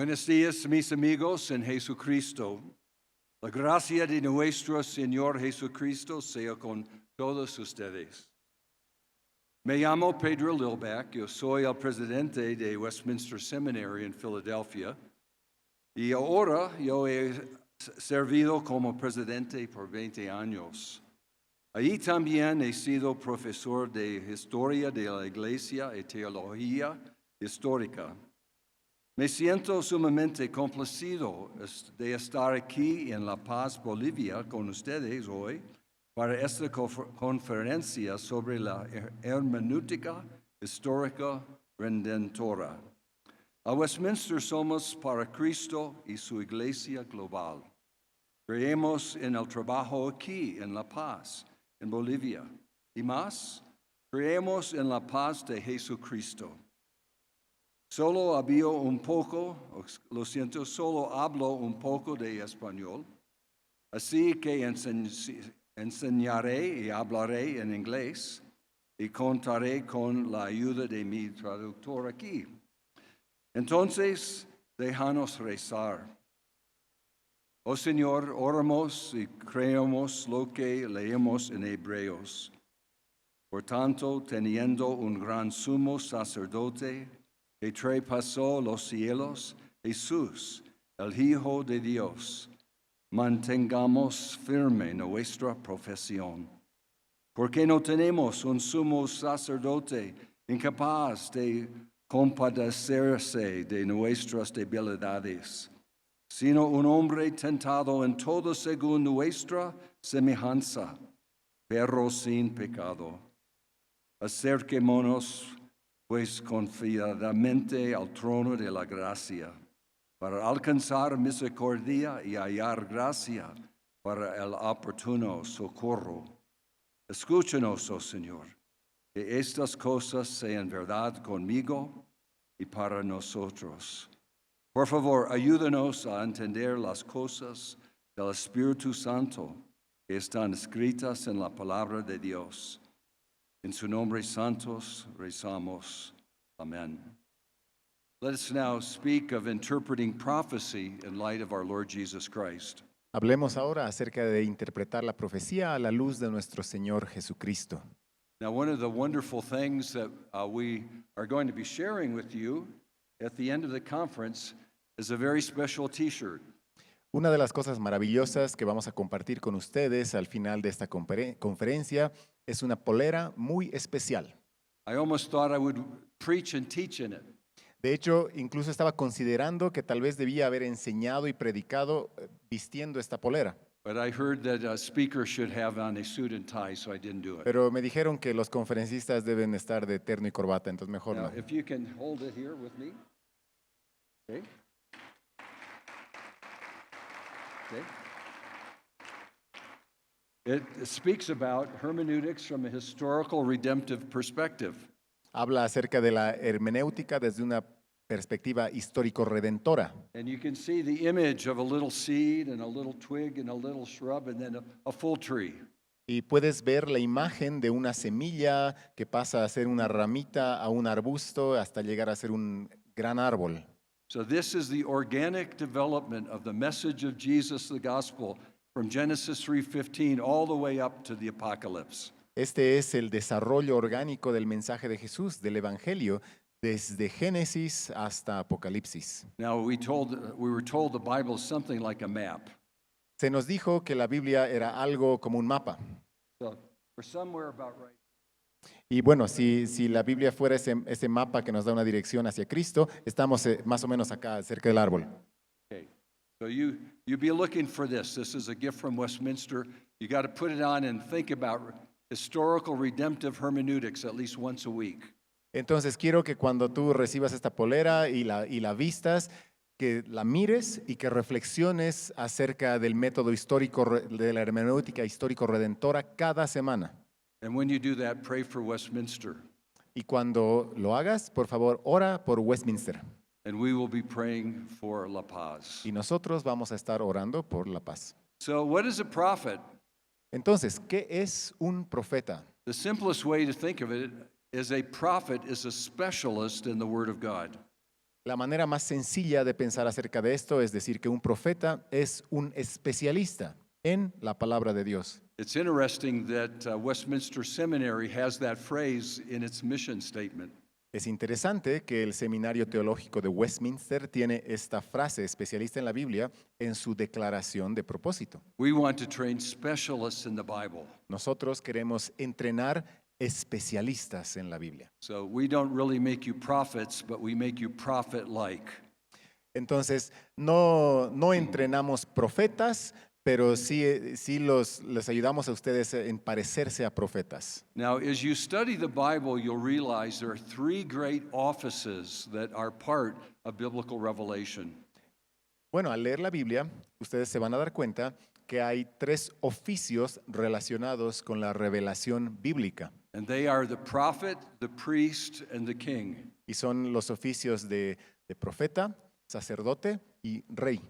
Buenos días, mis amigos en Jesucristo. La gracia de nuestro Señor Jesucristo sea con todos ustedes. Me llamo Pedro Lilback, yo soy el presidente de Westminster Seminary en Filadelfia y ahora yo he servido como presidente por 20 años. Allí también he sido profesor de Historia de la Iglesia y Teología Histórica. Me siento sumamente complacido de estar aquí en La Paz, Bolivia, con ustedes hoy para esta conferencia sobre la hermenéutica histórica redentora. A Westminster somos para Cristo y su Iglesia global. Creemos en el trabajo aquí en La Paz, en Bolivia. Y más, creemos en la paz de Jesucristo. Solo hablo un poco de español, así que enseñaré y hablaré en inglés y contaré con la ayuda de mi traductor aquí. Entonces, déjanos rezar. Oh Señor, oramos y creemos lo que leemos en Hebreos. Por tanto, teniendo un gran sumo sacerdote que traspasó los cielos, Jesús, el Hijo de Dios, mantengamos firme nuestra profesión. Porque no tenemos un sumo sacerdote incapaz de compadecerse de nuestras debilidades, sino un hombre tentado en todo según nuestra semejanza, pero sin pecado. Acerquémonos pues confiadamente al trono de la gracia, para alcanzar misericordia y hallar gracia para el oportuno socorro. Escúchanos, oh Señor, que estas cosas sean verdad conmigo y para nosotros. Por favor, ayúdanos a entender las cosas del Espíritu Santo que están escritas en la palabra de Dios. En su nombre santos rezamos. Amen. Let us now speak of interpreting prophecy in light of our Lord Jesus Christ. Hablemos ahora acerca de interpretar la profecía a la luz de nuestro Señor Jesucristo. Now, one of the wonderful things that we are going to be sharing with you at the end of the conference is a very special T-shirt. Una de las cosas maravillosas que vamos a compartir con ustedes al final de esta conferencia es una polera muy especial. I almost thought I would preach and teach in it. De hecho, incluso estaba considerando que tal vez debía haber enseñado y predicado vistiendo esta polera. But I heard that a speaker should have on a suit and tie, so I didn't do it. Pero me dijeron que los conferencistas deben estar de terno y corbata, entonces mejor Now, no. if you can hold it here with me. Okay. Okay. It speaks about hermeneutics from a historical redemptive perspective. Habla acerca de la hermenéutica desde una perspectiva histórico-redentora. And you can see the image of a little seed and a little twig and a little shrub and then a full tree. Y puedes ver la imagen de una semilla que pasa a ser una ramita a un arbusto hasta llegar a ser un gran árbol. So this is the organic development of the message of Jesus, the gospel, from Genesis 3:15 all the way up to the Apocalypse. Este es el desarrollo orgánico del mensaje de Jesús, del Evangelio, desde Génesis hasta Apocalipsis. Now we were told the Bible is something like a map. Se nos dijo que la Biblia era algo como un mapa. So we're somewhere about right. Y bueno, si la Biblia fuera ese mapa que nos da una dirección hacia Cristo, estamos más o menos acá, cerca del árbol. Okay. So you be looking for this. This is a gift from Westminster. You got to put it on and think about historical redemptive hermeneutics at least once a week. Entonces quiero que cuando tú recibas esta polera y la vistas, que la mires y que reflexiones acerca del método histórico de la hermenéutica histórico-redentora cada semana. And when you do that, pray for Westminster. Y cuando lo hagas, por favor, ora por Westminster. And we will be praying for La Paz. Y nosotros vamos a estar orando por la paz. So what is a prophet? Entonces, ¿qué es un profeta? The simplest way to think of it is a prophet is a specialist in the Word of God. La manera más sencilla de pensar acerca de esto es decir que un profeta es un especialista en la palabra de Dios. It's interesting that Westminster Seminary has that phrase in its mission statement. Es interesante que el Seminario Teológico de Westminster tiene esta frase, especialista en la Biblia, en su declaración de propósito. We want to train specialists in the Bible. Nosotros queremos entrenar especialistas en la Biblia. So we don't really make you prophets, but we make you prophet-like. Entonces, no entrenamos profetas, pero sí les ayudamos a ustedes en parecerse a profetas. Now, as you study the Bible, you'll realize there are three great offices that are part of biblical revelation. Bueno, al leer la Biblia, ustedes se van a dar cuenta que hay tres oficios relacionados con la revelación bíblica. And they are the prophet, the priest, and the king. Y son los oficios de profeta, sacerdote y rey.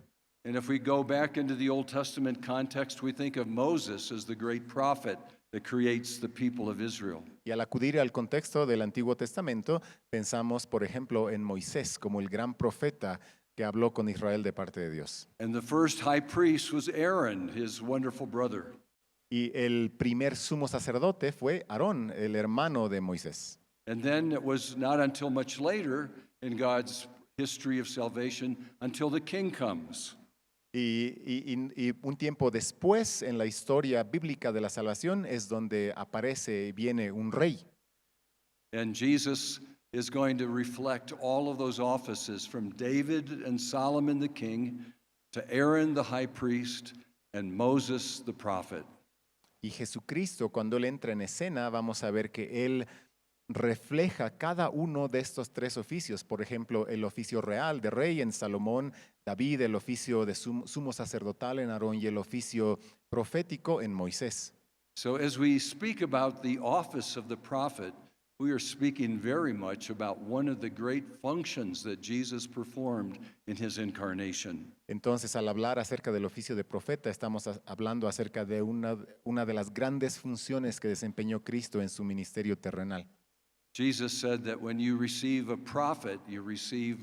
And if we go back into the Old Testament context, we think of Moses as the great prophet that creates the people of Israel. Y al acudir al contexto del Antiguo Testamento, pensamos, por ejemplo, en Moisés como el gran profeta que habló con Israel de parte de Dios. And the first high priest was Aaron, his wonderful brother. Y el primer sumo sacerdote fue Aarón, el hermano de Moisés. And then it was not until much later in God's history of salvation until the king comes. Y un tiempo después, en la historia bíblica de la salvación, es donde aparece y viene un rey. And Jesus is going to reflect all of those offices from David and Solomon the king to Aaron the high priest and Moses the prophet. Y Jesucristo, cuando Él entra en escena, vamos a ver que Él refleja cada uno de estos tres oficios. Por ejemplo, el oficio real de rey en Salomón, David, el oficio de sumo sacerdotal en Aarón y el oficio profético en Moisés. So as we speak about the office of the prophet, we are speaking very much about one of the great functions that Jesus performed in his incarnation. Entonces, al hablar acerca del oficio de profeta, estamos hablando acerca de una de las grandes funciones que desempeñó Cristo en su ministerio terrenal. Jesus said that when you receive a prophet, you receive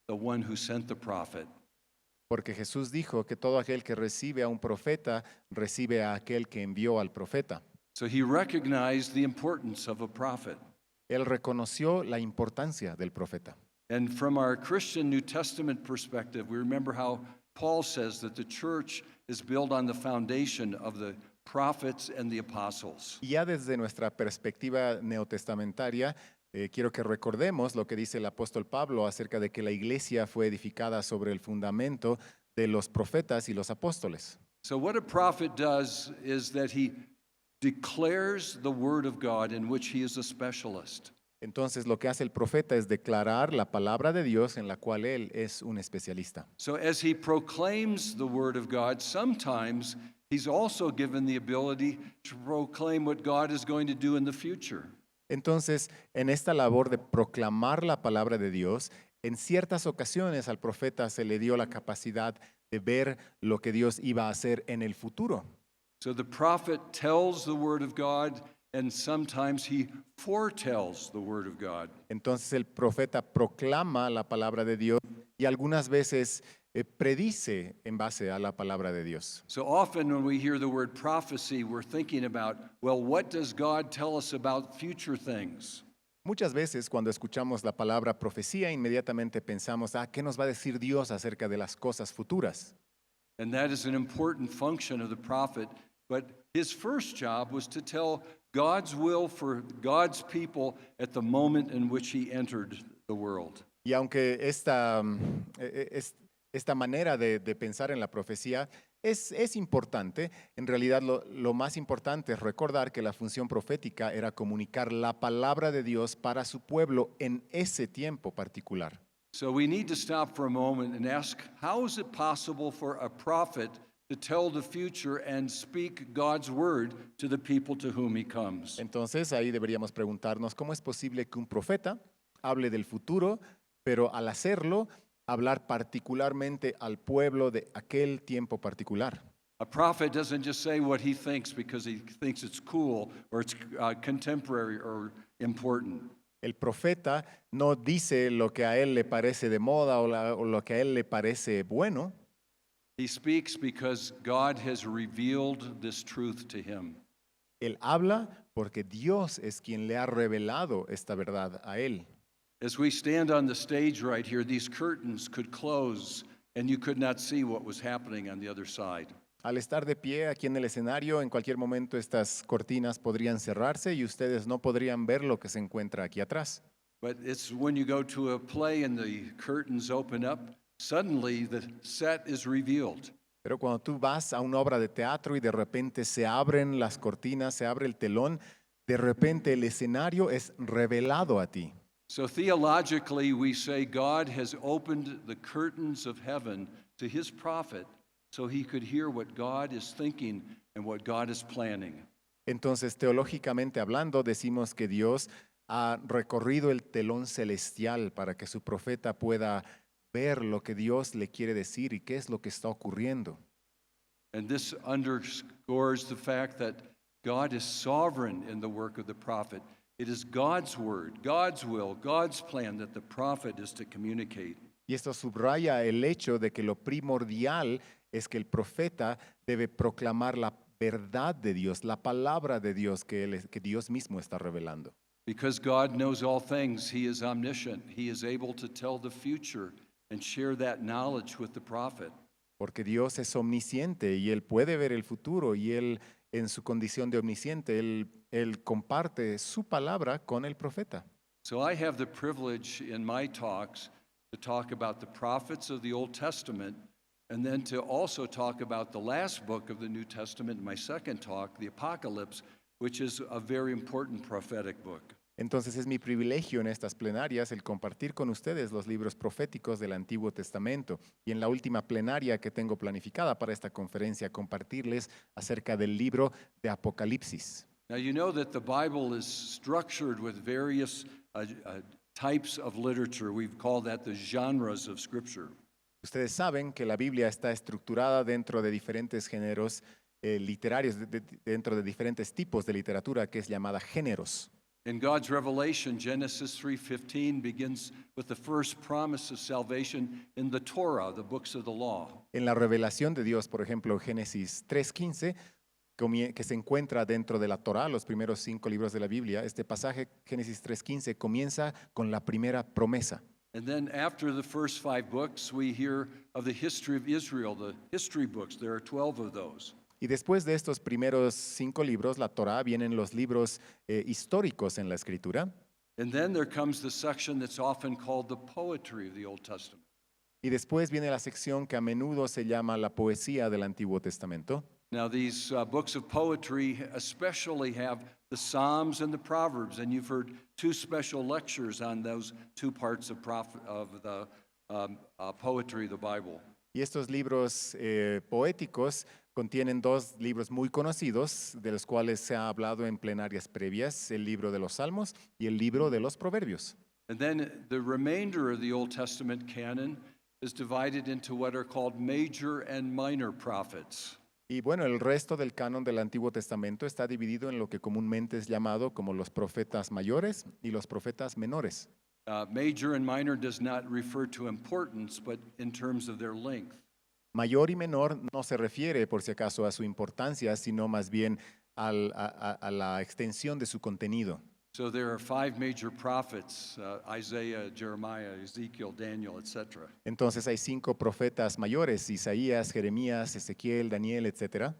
the one who sent the prophet. Porque Jesús dijo que todo aquel que recibe a un profeta, recibe a aquel que envió al profeta. So he recognized the importance of a prophet. Él reconoció la importancia del profeta. And from our Christian New Testament perspective, we remember how Paul says that the church is built on the foundation of the prophets and the apostles. Y ya desde nuestra perspectiva neotestamentaria, quiero que recordemos lo que dice el apóstol Pablo acerca de que la iglesia fue edificada sobre el fundamento de los profetas y los apóstoles. So what a prophet does is that he declares the word of God in which he is a specialist. Entonces lo que hace el profeta es declarar la palabra de Dios en la cual él es un especialista. So as he proclaims the word of God, sometimes he's also given the ability to proclaim what God is going to do in the future. Entonces, en esta labor de proclamar la palabra de Dios, en ciertas ocasiones al profeta se le dio la capacidad de ver lo que Dios iba a hacer en el futuro. So the prophet tells the word of God, and sometimes he foretells the word of God. Entonces el profeta proclama la palabra de Dios y algunas veces predice en base a la palabra de Dios. So often when we hear the word prophecy, we're thinking about, well, what does God tell us about future things? Muchas veces cuando escuchamos la palabra profecía, inmediatamente pensamos, ¿qué nos va a decir Dios acerca de las cosas futuras? And that is an important function of the prophet, but his first job was to tell God's will for God's people at the moment in which he entered the world. Y aunque esta manera de pensar en la profecía es importante, en realidad lo más importante es recordar que la función profética era comunicar la palabra de Dios para su pueblo en ese tiempo particular. So we need to stop for a moment and ask, how is it possible for a prophet to tell the future and speak God's word to the people to whom he comes? Entonces ahí deberíamos preguntarnos, ¿cómo es posible que un profeta hable del futuro, pero al hacerlo, hablar particularmente al pueblo de aquel tiempo particular? A prophet doesn't just say what he thinks because he thinks it's cool or it's contemporary or important. El profeta no dice lo que a él le parece de moda o lo que a él le parece bueno. He speaks because God has revealed this truth to him. Él habla porque Dios es quien le ha revelado esta verdad a él. As we stand on the stage right here, these curtains could close and you could not see what was happening on the other side. Al estar de pie aquí en el escenario, en cualquier momento estas cortinas podrían cerrarse y ustedes no podrían ver lo que se encuentra aquí atrás. But it's when you go to a play and the curtains open up, suddenly the set is revealed. Pero cuando tú vas a una obra de teatro y de repente se abren las cortinas, se abre el telón, de repente el escenario es revelado a ti. So theologically, we say God has opened the curtains of heaven to his prophet so he could hear what God is thinking and what God is planning. Entonces, teológicamente hablando, decimos que Dios ha recorrido el telón celestial para que su profeta pueda ver lo que Dios le quiere decir y qué es lo que está ocurriendo. And this underscores the fact that God is sovereign in the work of the prophet. It is God's word, God's will, God's plan that the prophet is to communicate. Y esto subraya el hecho de que lo primordial es que el profeta debe proclamar la verdad de Dios, la palabra de Dios que Dios mismo está revelando. Because God knows all things, he is omniscient. He is able to tell the future and share that knowledge with the prophet. Porque Dios es omnisciente y Él puede ver el futuro y Él en su condición de omnisciente, Él comparte su palabra con el profeta. So I have the privilege in my talks to talk about the prophets of the Old Testament and then to also talk about the last book of the New Testament in my second talk, the Apocalypse, which is a very important prophetic book. Entonces es mi privilegio en estas plenarias el compartir con ustedes los libros proféticos del Antiguo Testamento y en la última plenaria que tengo planificada para esta conferencia compartirles acerca del libro de Apocalipsis. Now you know that the Bible is structured with various types of literature. We've called that the genres of Scripture. Ustedes saben que la Biblia está estructurada dentro de diferentes géneros literarios, dentro de diferentes tipos de literatura que es llamada géneros. In God's revelation, Genesis 3:15 begins with the first promise of salvation in the Torah, the books of the law. En la revelación de Dios, por ejemplo, Génesis 3:15, que se encuentra dentro de la Torah, los primeros 5 libros de la Biblia, este pasaje, Génesis 3:15, comienza con la primera promesa. And then after the first 5 books, we hear of the history of Israel, the history books. There are 12 of those. Y después de estos primeros 5 libros, la Torah, vienen los libros históricos en la Escritura. And then there comes the section that's often called the poetry of the Old Testament. Y después viene la sección que a menudo se llama la poesía del Antiguo Testamento. Now, these books of poetry especially have the Psalms and the Proverbs, and you've heard 2 special lectures on those 2 parts of the poetry of the Bible. Y estos libros poéticos contienen 2 libros muy conocidos, de los cuales se ha hablado en plenarias previas, el libro de los Salmos y el libro de los Proverbios. And then the remainder of the Old Testament canon is divided into what are called major and minor prophets. Y bueno, el resto del canon del Antiguo Testamento está dividido en lo que comúnmente es llamado como los profetas mayores y los profetas menores. Major and minor does not refer to importance, but in terms of their length. Mayor y menor no se refiere, por si acaso, a su importancia, sino más bien a la extensión de su contenido. So there are 5 major prophets, Isaiah, Jeremiah, Ezekiel, Daniel, etc. Entonces hay 5 profetas mayores, Isaías, Jeremías, Ezequiel, Daniel, etc.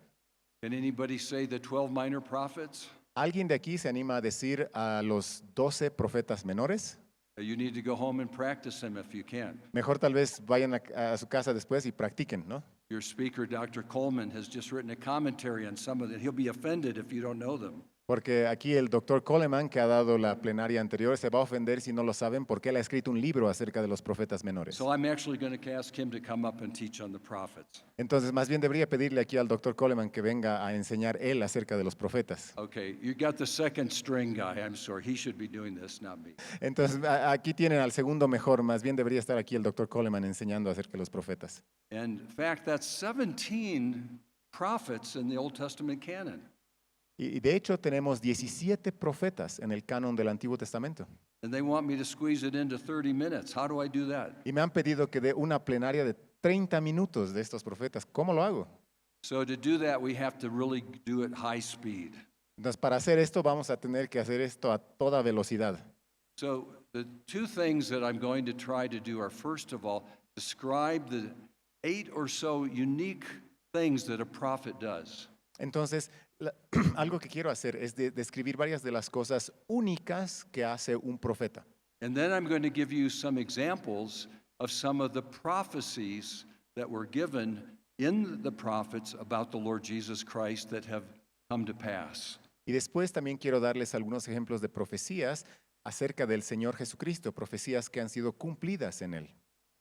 Can anybody say the 12 minor prophets? ¿Alguien de aquí se anima a decir a los 12 profetas menores? You need to go home and practice them if you can. Mejor tal vez vayan a su casa después y practiquen, ¿no? Your speaker, Dr. Coleman, has just written a commentary on some of them. He'll be offended if you don't know them. Porque aquí el doctor Coleman, que ha dado la plenaria anterior, se va a ofender si no lo saben porque él ha escrito un libro acerca de los profetas menores. So I'm actually going to ask him to come up and teach on the prophets. Entonces, más bien debería pedirle aquí al doctor Coleman que venga a enseñar él acerca de los profetas. Okay, you got the second string guy. I'm sorry, he should be doing this, not me. Entonces, aquí tienen al segundo mejor, más bien debería estar aquí el doctor Coleman enseñando acerca de los profetas. And in fact, that's 17 prophets in the Old Testament canon. Y de hecho tenemos 17 profetas en el canon del Antiguo Testamento. and they want me to squeeze it into 30 minutes. How do I do that? Y me han pedido que dé una plenaria de 30 minutos de estos profetas. ¿Cómo lo hago? So to do that, we have to really do it high speed. Entonces, para hacer esto, vamos a tener que hacer esto a toda velocidad. So the two things that I'm going to try to do are, first of all, describe the 8 or so unique things that a prophet does. Entonces, algo que quiero hacer es describir varias de las cosas únicas que hace un profeta. And then I'm going to give you some examples of some of the prophecies that were given in the prophets about the Lord Jesus Christ that have come to pass. Y después también quiero darles algunos ejemplos de profecías acerca del Señor Jesucristo, profecías que han sido cumplidas en Él.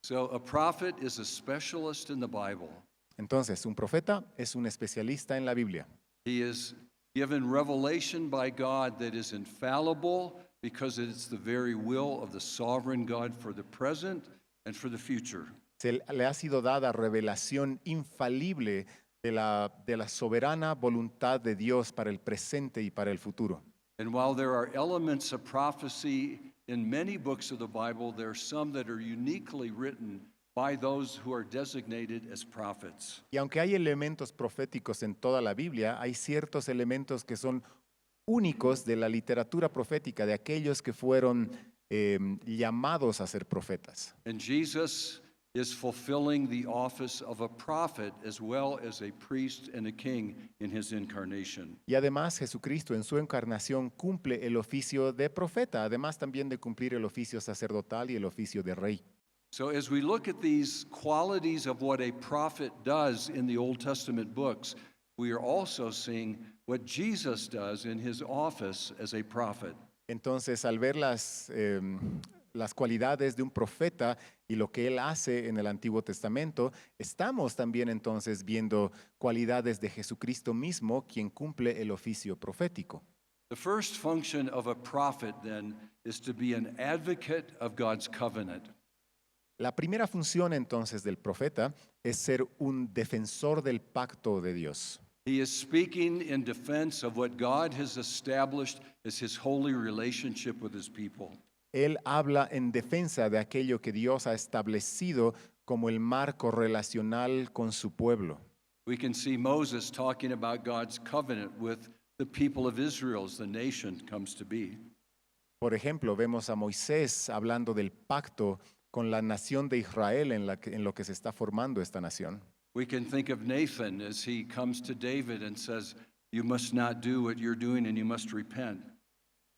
So a prophet is a specialist in the Bible. Entonces, un profeta es un especialista en la Biblia. He is given revelation by God that is infallible because it's the very will of the sovereign God for the present and for the future. Le ha sido dada revelación infalible de la soberana voluntad de Dios para el presente y para el futuro. And while there are elements of prophecy in many books of the Bible, there are some that are uniquely written by those who are designated as prophets. Y aunque hay elementos proféticos en toda la Biblia, hay ciertos elementos que son únicos de la literatura profética, de aquellos que fueron llamados a ser profetas. And Jesus is fulfilling the office of a prophet as well as a priest and a king in his incarnation. Y además Jesucristo en su encarnación cumple el oficio de profeta, además también de cumplir el oficio sacerdotal y el oficio de rey. So as we look at these qualities of what a prophet does in the Old Testament books, we are also seeing what Jesus does in his office as a prophet. Entonces, al ver las cualidades de un profeta y lo que él hace en el Antiguo Testamento, estamos también entonces viendo cualidades de Jesucristo mismo, quien cumple el oficio profético. The first function of a prophet then is to be an advocate of God's covenant. La primera función entonces del profeta es ser un defensor del pacto de Dios. He is speaking in defense of what God has established as his holy relationship with his people. Él habla en defensa de aquello que Dios ha establecido como el marco relacional con su pueblo. We can see Moses talking about God's covenant with the people of Israel as the nation comes to be. Por ejemplo, vemos a Moisés hablando del pacto con la nación de Israel en lo que se está formando esta nación. We can think of Nathan as he comes to David and says, "You must not do what you're doing and you must repent."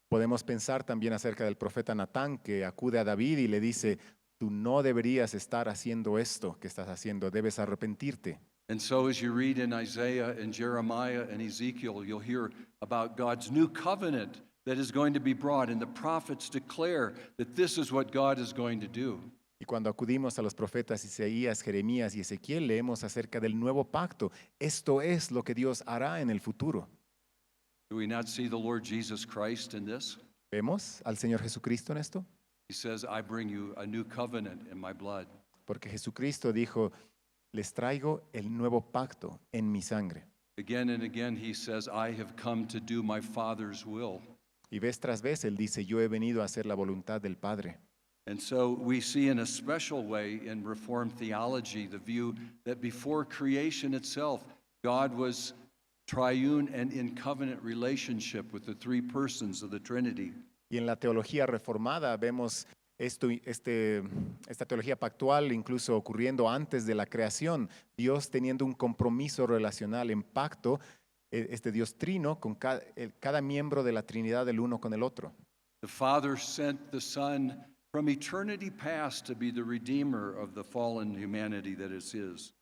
Podemos pensar también acerca del profeta Natán que acude a David y le dice, tú no deberías estar haciendo esto que estás haciendo, debes arrepentirte. And so as you read in Isaiah and Jeremiah and Ezekiel, you'll hear about God's new covenant that is going to be brought, and the prophets declare that this is what God is going to do. Y cuando acudimos a los profetas Isaías, Jeremías y Ezequiel, leemos acerca del nuevo pacto. Esto es lo que Dios hará en el futuro. Do we not see the Lord Jesus Christ in this? ¿Vemos al Señor Jesucristo en esto? He says, I bring you a new covenant in my blood. Porque Jesucristo dijo, les traigo el nuevo pacto en mi sangre. Again and again he says, I have come to do my Father's will. Y vez tras vez Él dice, yo he venido a hacer la voluntad del Padre. And so we see in a special way in Reformed theology the view that before creation itself, God was triune and in covenant relationship with the three persons of the Trinity. Y en la teología reformada vemos esta teología pactual incluso ocurriendo antes de la creación, Dios teniendo un compromiso relacional en pacto, este Dios trino con cada miembro de la Trinidad del uno con el otro. The Father sent the Son from eternity past to be the redeemer of the fallen humanity that is his.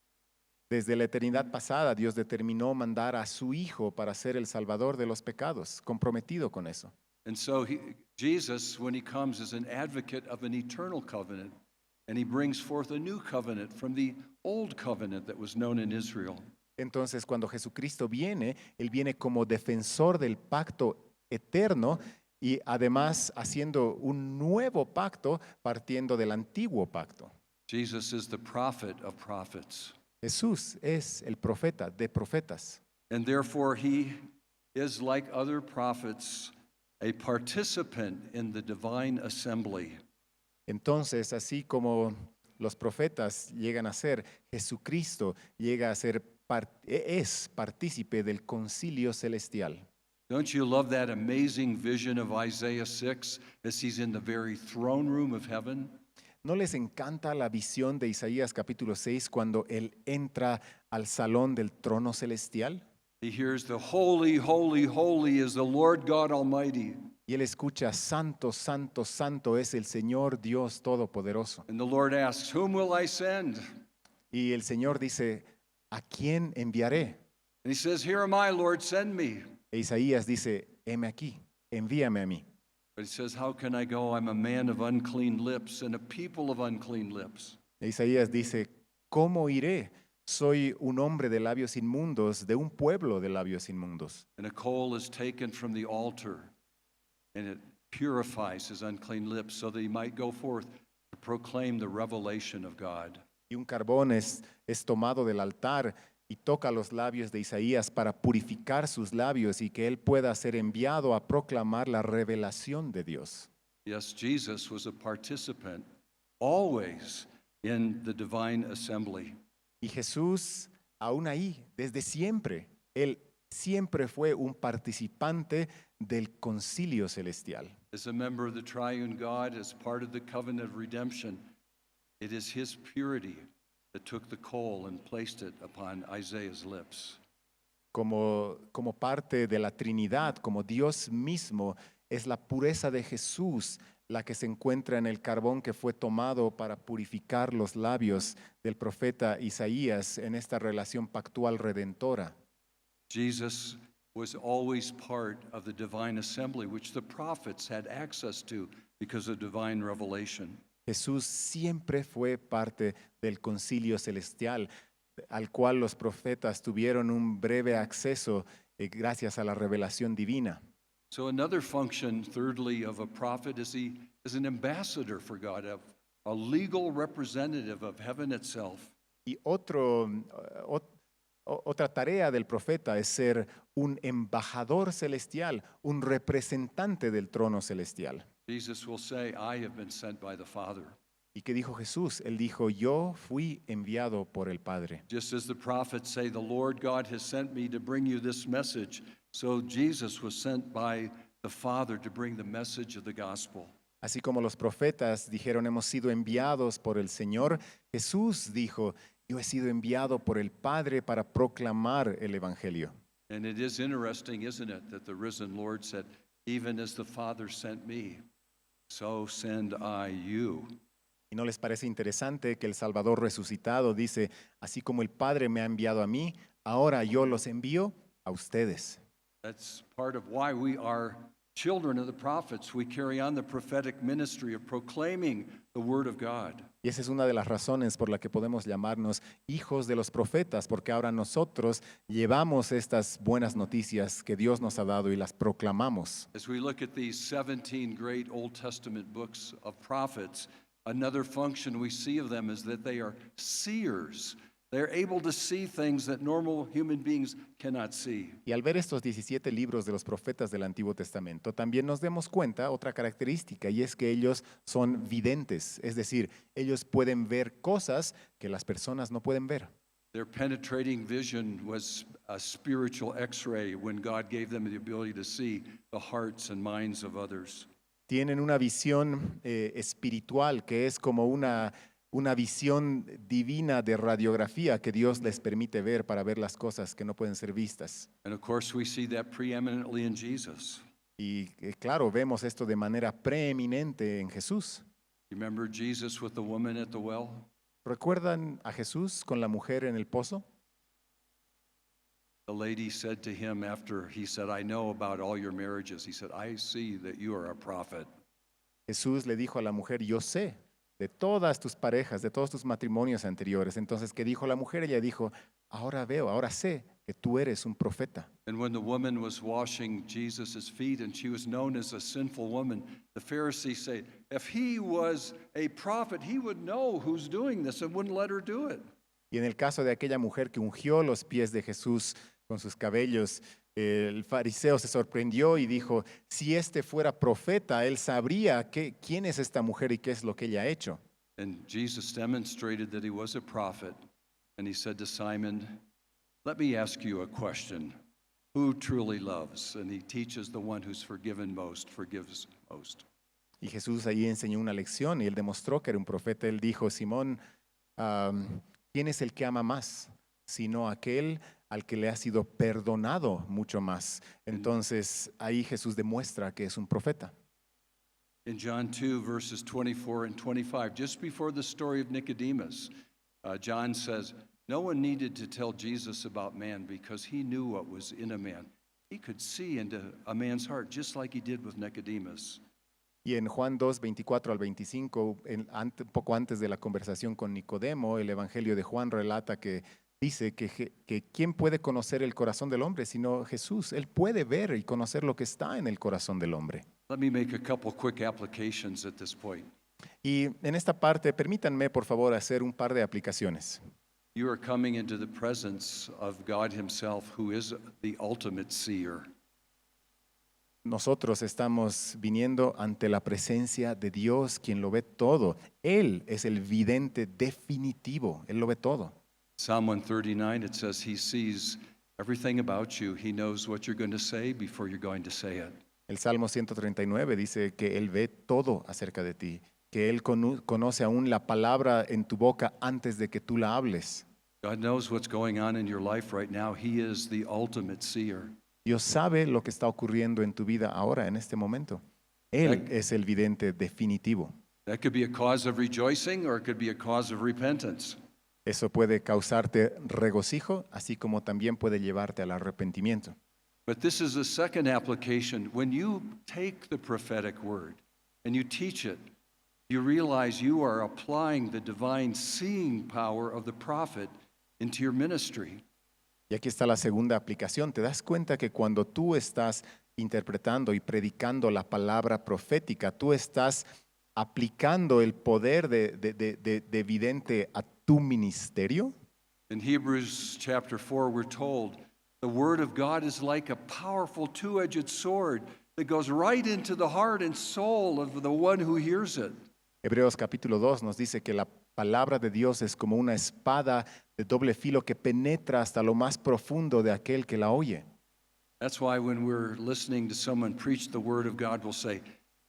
Desde la eternidad pasada, Dios determinó mandar a su Hijo para ser el Salvador de los pecados, comprometido con eso. And so Jesus, when he comes, is an advocate of an eternal covenant, and he brings forth a new covenant from the old covenant that was known in Israel. Entonces, cuando Jesucristo viene, Él viene como defensor del pacto eterno y además haciendo un nuevo pacto partiendo del antiguo pacto. Jesus is the prophet of prophets. Jesús es el profeta de profetas. And therefore he is like other prophets a participant in the divine assembly. Entonces, así como los profetas llegan a ser, Jesucristo llega a ser es partícipe del concilio celestial. Don't you love that amazing vision of Isaiah 6 as he's in the very throne room of heaven? ¿No les encanta la visión de Isaías capítulo 6 cuando él entra al salón del trono celestial? He hears the holy, holy, holy is the Lord God Almighty. Y él escucha, santo, santo, santo es el Señor Dios Todopoderoso. And the Lord asks, whom will I send? Y el Señor dice, ¿a quién enviaré? And he says, here am I, Lord, send me. E Isaías dice, heme aquí, envíame a mí. But he says, how can I go? I'm a man of unclean lips and a people of unclean lips. E Isaías dice, ¿cómo iré? Soy un hombre de labios inmundos, de un pueblo de labios inmundos. And a coal is taken from the altar, and it purifies his unclean lips so that he might go forth to proclaim the revelation of God. Y un carbón es tomado del altar y toca los labios de Isaías para purificar sus labios y que él pueda ser enviado a proclamar la revelación de Dios. Yes, Jesus was a participant always in the divine assembly. Y Jesús, aún ahí, desde siempre, él siempre fue un participante del concilio celestial. As a member of the triune God, as part of the covenant of redemption, it is his purity that took the coal and placed it upon Isaiah's lips. Como parte de la Trinidad, como Dios mismo, es la pureza de Jesús la que se encuentra en el carbón que fue tomado para purificar los labios del profeta Isaías en esta relación pactual redentora. Jesus was always part of the divine assembly, which the prophets had access to because of divine revelation. Jesús siempre fue parte del concilio celestial, al cual los profetas tuvieron un breve acceso gracias a la revelación divina. So another function, thirdly, of a prophet is he is an ambassador for God, a legal representative of heaven itself. Y otra tarea del profeta es ser un embajador celestial, un representante del trono celestial. Jesus will say, I have been sent by the Father. ¿Y qué dijo Jesús? Él dijo, yo fui enviado por el Padre. Just as the prophets say, the Lord God has sent me to bring you this message, so Jesus was sent by the Father to bring the message of the gospel. Así como los profetas dijeron, hemos sido enviados por el Señor, Jesús dijo, yo he sido enviado por el Padre para proclamar el Evangelio. And it is interesting, isn't it, that the risen Lord said, even as the Father sent me, so send I you. ¿Y no les parece interesante que el Salvador resucitado dice, así como el Padre me ha enviado a mí, ahora yo los envío a ustedes? That's part of why we are children of the prophets. We carry on the prophetic ministry of proclaiming the word of God. Y esa es una de las razones por la que podemos llamarnos hijos de los profetas, porque ahora nosotros llevamos estas buenas noticias que Dios nos ha dado y las proclamamos. As we look at these 17 great Old Testament books of prophets, another function we see of them is that they are seers. They're able to see things that normal human beings cannot see. Y al ver estos 17 libros de los profetas del Antiguo Testamento, también nos demos cuenta otra característica, y es que ellos son videntes, es decir, ellos pueden ver cosas que las personas no pueden ver. Their penetrating vision was a spiritual x-ray when God gave them the ability to see the hearts and minds of others. Tienen una visión espiritual que es como una visión divina de radiografía que Dios les permite ver para ver las cosas que no pueden ser vistas. And of course, we see that preeminently in Jesus. Y claro, vemos esto de manera preeminente en Jesús. You remember Jesus with the woman at the well? ¿Recuerdan a Jesús con la mujer en el pozo? The lady said to him after he said, I know about all your marriages. He said, I see that you are a prophet. Jesús le dijo a la mujer, yo sé de todas tus parejas, de todos tus matrimonios anteriores. Entonces, ¿qué dijo la mujer? Ella dijo, ahora veo, ahora sé que tú eres un profeta. And when the woman was washing Jesus' feet and she was known as a sinful woman, the Pharisees say, if he was a prophet, he would know who's doing this and wouldn't let her do it. Y en el caso de aquella mujer que ungió los pies de Jesús con sus cabellos, El fariseo se sorprendió y dijo, si este fuera profeta, él sabría quién es esta mujer y qué es lo que ella ha hecho. And Jesus demonstrated that he was a prophet. And he said to Simon, let me ask you a question. Who truly loves? And he teaches the one who's forgiven most, forgives most. Y Jesús ahí enseñó una lección y él demostró que era un profeta. Él dijo, Simón, ¿quién es el que ama más? Sino aquel al que le ha sido perdonado mucho más. Entonces ahí Jesús demuestra que es un profeta. In John 2, verses 24 and 25, just before the story of Nicodemus, John says, no one needed to tell Jesus about man because he knew what was in a man. He could see into a man's heart just like he did with Nicodemus. Y en Juan 2, 24 al 25, poco antes de la conversación con Nicodemo, el Evangelio de Juan relata que dice que ¿quién puede conocer el corazón del hombre sino Jesús? Él puede ver y conocer lo que está en el corazón del hombre. Let me make a couple quick applications at this point. Y en esta parte, permítanme por favor hacer un par de aplicaciones. You are coming into the presence of God himself, who is the ultimate seer. Nosotros estamos viniendo ante la presencia de Dios, quien lo ve todo. Él es el vidente definitivo, Él lo ve todo. Psalm 139, it says he sees everything about you. He knows what you're going to say before you're going to say it. El Salmo 139 dice que Él ve todo acerca de ti, que Él conoce aún la palabra en tu boca antes de que tú la hables. God knows what's going on in your life right now. He is the ultimate seer. Dios sabe lo que está ocurriendo en tu vida ahora, en este momento. Él es el vidente definitivo. That could be a cause of rejoicing or it could be a cause of repentance. Eso puede causarte regocijo, así como también puede llevarte al arrepentimiento. But this is a second application. When you take the prophetic word and you teach it, you realize you are applying the divine seeing power of the prophet into your ministry. Y aquí está la segunda aplicación. Te das cuenta que cuando tú estás interpretando y predicando la palabra profética, tú estás aplicando el poder de vidente a tu ministerio. In Hebrews chapter 4, we're told the word of God is like a powerful two-edged sword that goes right into the heart and soul of the one who hears it. Hebreos capítulo 2 nos dice que la palabra de Dios es como una espada de doble filo que penetra hasta lo más profundo de aquel que la oye. That's why when we're listening to someone preach the word of God, we'll say,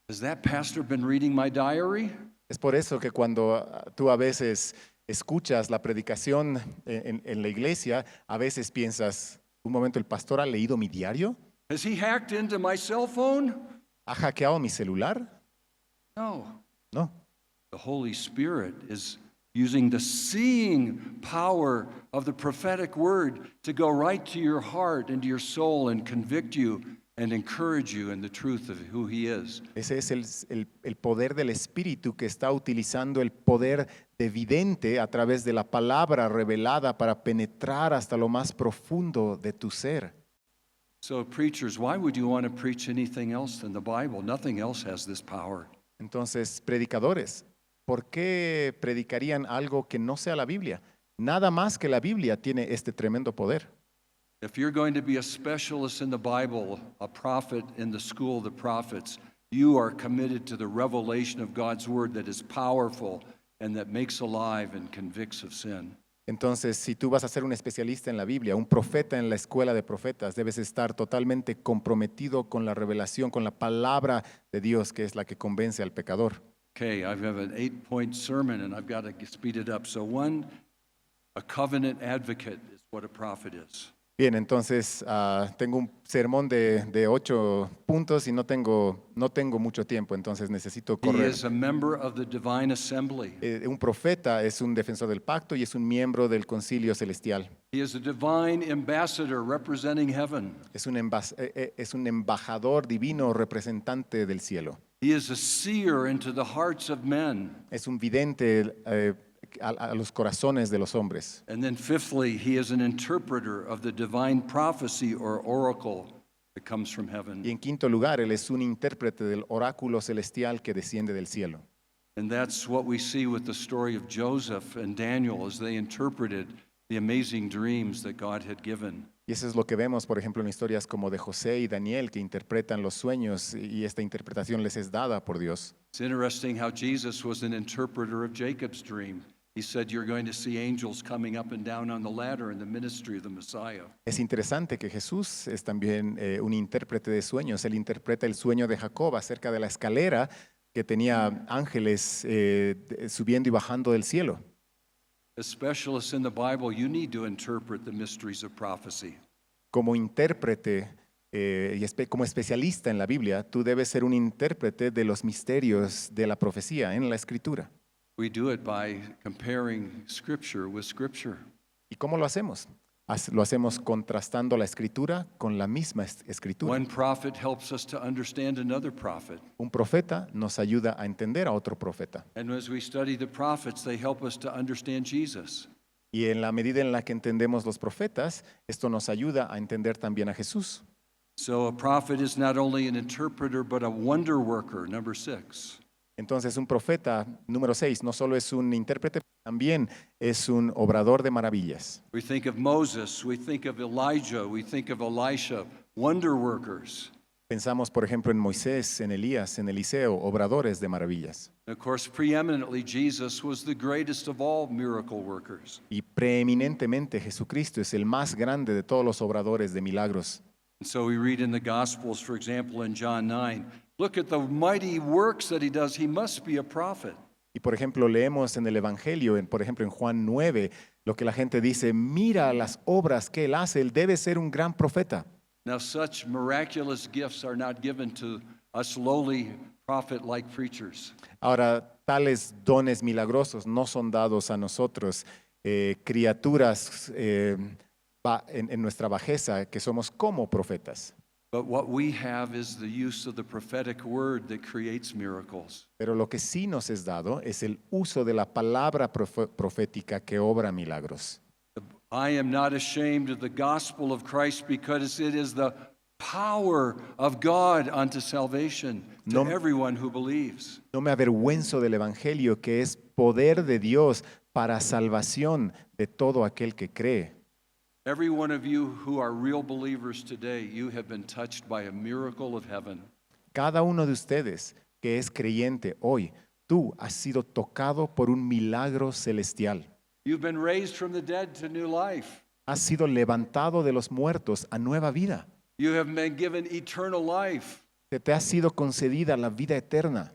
has that pastor been reading my diary? Es por eso que cuando tú a veces escuchas la predicación en la iglesia, a veces piensas, un momento, ¿el pastor ha leído mi diario? Has he hacked into my cell phone? ¿Ha hackeado mi celular? No. No. The Holy Spirit is using the seeing power of the prophetic word to go right to your heart and to your soul and convict you and encourage you in the truth of who he is. Ese es el poder del Espíritu que está utilizando el poder de vidente a través de la palabra revelada para penetrar hasta lo más profundo de tu ser. So preachers, why would you want to preach anything else than the Bible? Nothing else has this power. Entonces, predicadores, ¿por qué predicarían algo que no sea la Biblia? Nada más que la Biblia tiene este tremendo poder. If you're going to be a specialist in the Bible, a prophet in the school of the prophets, you are committed to the revelation of God's word that is powerful and that makes alive and convicts of sin. Entonces, si tú vas a ser un especialista en la Biblia, un profeta en la escuela de profetas, debes estar totalmente comprometido con la revelación, con la palabra de Dios, que es la que convence al pecador. Okay, I have an 8-point sermon and I've got to speed it up. So one, a covenant advocate is what a prophet is. Bien, entonces tengo un sermón de 8 puntos y no tengo mucho tiempo, entonces necesito He correr. is a member of the divine assembly. Un profeta es un defensor del pacto y es un miembro del concilio celestial. He is a divine ambassador representing heaven. Es un embajador divino representante del cielo. He is a seer into the hearts of men. Es un vidente a los corazones de los hombres. And then fifthly, he is an interpreter of the divine prophecy or oracle that comes from heaven. Y en quinto lugar, él es un intérprete del oráculo celestial que desciende del cielo. And that's what we see with the story of Joseph and Daniel as they interpreted the amazing dreams that God had given. Y eso es lo que vemos, por ejemplo, en historias como de José y Daniel, que interpretan los sueños y esta interpretación les es dada por Dios. It's interesting how Jesus was an interpreter of Jacob's dream. He said, "You're going to see angels coming up and down on the ladder in the ministry of the Messiah." Es interesante que Jesús es también un intérprete de sueños. Él interpreta el sueño de Jacob acerca de la escalera que tenía ángeles subiendo y bajando del cielo. As specialists in the Bible, you need to interpret the mysteries of prophecy. Como intérprete como especialista en la Biblia, tú debes ser un intérprete de los misterios de la profecía en la Escritura. We do it by comparing Scripture with Scripture. ¿Y cómo lo hacemos? Lo hacemos contrastando la Escritura con la misma Escritura. One prophet helps us to understand another prophet. Un profeta nos ayuda a entender a otro profeta. And as we study the prophets, they help us to understand Jesus. Y en la medida en la que entendemos los profetas, esto nos ayuda a entender también a Jesús. So a prophet is not only an interpreter, but a wonder worker, number 6. Entonces un profeta, número 6, no solo es un intérprete, también es un obrador de maravillas. We think of Moses, we think of Elijah, we think of Elisha, wonder workers. Pensamos, por ejemplo, en Moisés, en Elías, en Eliseo, obradores de maravillas. And of course, preeminently, Jesus was the greatest of all miracle workers. Y preeminentemente Jesucristo es el más grande de todos los obradores de milagros. And so we read in the Gospels, for example, in John 9, look at the mighty works that he does. He must be a prophet. Y por ejemplo, leemos en el Evangelio, por ejemplo en Juan 9, lo que la gente dice, mira las obras que él hace, él debe ser un gran profeta. Now, such miraculous gifts are not given to us lowly prophet-like preachers. Ahora, tales dones milagrosos no son dados a nosotros, criaturas en nuestra bajeza, que somos como profetas. But what we have is the use of the prophetic word that creates miracles. Pero lo que sí nos es dado es el uso de la palabra profética que obra milagros. I am not ashamed of the gospel of Christ because it is the power of God unto salvation to everyone who believes. No me avergüenzo del Evangelio, que es poder de Dios para salvación de todo aquel que cree. Every one of you who are real believers today, you have been touched by a miracle of heaven. Cada uno de ustedes que es creyente hoy, tú has sido tocado por un milagro celestial. You've been raised from the dead to new life. Has sido levantado de los muertos a nueva vida. You have been given eternal life. Se te ha sido concedida la vida eterna.